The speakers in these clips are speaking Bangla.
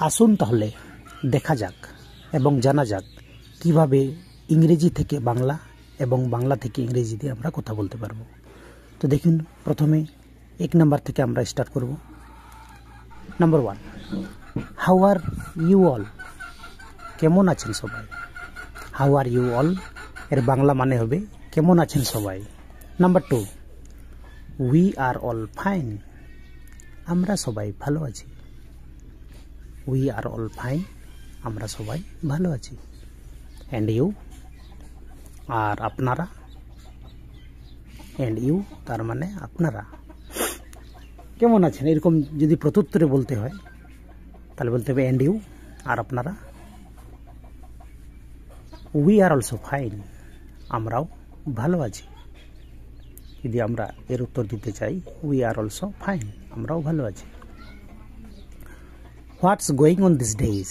আসুন তাহলে দেখা যাক এবং জানা যাক কিভাবে ইংরেজি থেকে বাংলা এবং বাংলা থেকে ইংরেজিতে আমরা কথা বলতে পারবো। তো দেখুন, প্রথমে 1 নাম্বার থেকে আমরা স্টার্ট করব। Number 1, how are you all? কেমন আছেন সবাই? হাউ আর ইউ অল এর বাংলা মানে হবে কেমন আছেন সবাই। Number 2, we are all fine. আমরা সবাই ভালো আছি। উই আর অল ফাইন, আমরা সবাই ভালো আছি। অ্যান্ড ইউ, আর আপনারা। অ্যান্ড ইউ তার মানে আপনারা কেমন আছেন, এরকম যদি প্রত্যুত্তরে বলতে হয় তাহলে বলতে হবে অ্যান্ড ইউ, আর আপনারা। উই আর অলসো ফাইন, আমরাও ভালো আছি। যদি আমরা এর উত্তর দিতে চাই উই আর অলসো ফাইন, আমরাও ভালো আছি। হোয়াটস গোয়িং অন দিস ডেজ?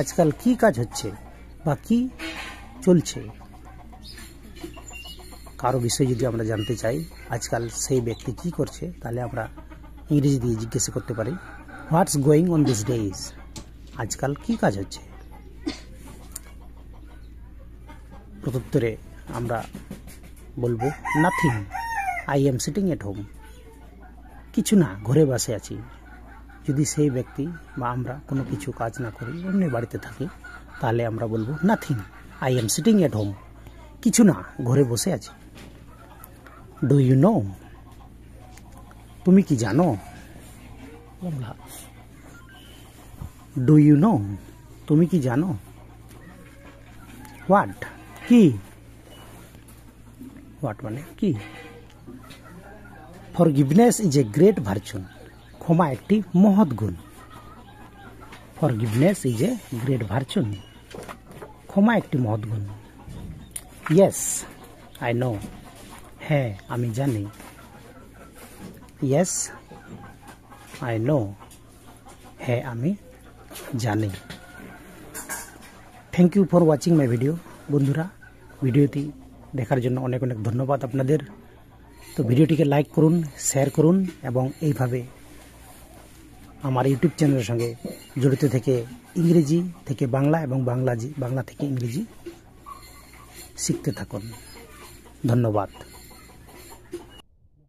আজকাল কি কাজ হচ্ছে বা কি চলছে? কারো বিষয়ে যদি আমরা জানতে চাই আজকাল সেই ব্যক্তি কি করছে, তাহলে আমরা ইংরেজি দিয়ে জিজ্ঞাসা করতে পারি what's going on this days? আজকাল কি কাজ হচ্ছে? প্রত্যুত্তরে আমরা বলবো nothing, I am sitting at home. কিছু না, ঘরে বসে আছি। যদি সেই ব্যক্তি বা আমরা কোনো কিছু কাজ না করি, এমনি বাড়িতে থাকি, তাহলে আমরা বলবো nothing, I am sitting at home. কিছু না, ঘরে বসে আছি। Do you know? তুমি কি জানো? Bangla, do you know? তুমি কি জানো? হোয়াট, কি? হোয়াট মানে কি? ফরগিভনেস ইজ এ গ্রেট ভার্চুন। ক্ষমা একটি মহৎ গুণ। ফরগিভনেস ইজ এ গ্রেট ভার্চুন, ক্ষমা একটি মহৎ গুণ। ইয়েস আই নো, হ্যাঁ আমি জানি। ইয়েস আই নো, হ্যাঁ আমি জানি। Thank you for watching my video. বন্ধুরা, ভিডিওটি দেখার জন্য অনেক অনেক ধন্যবাদ আপনাদের। তো ভিডিওটিকে লাইক করুন, শেয়ার করুন এবং এইভাবে আমার ইউটিউব চ্যানেলের সঙ্গে জড়িত থেকে ইংরেজি থেকে বাংলা এবং বাংলা থেকে ইংরেজি শিখতে থাকুন। ধন্যবাদ।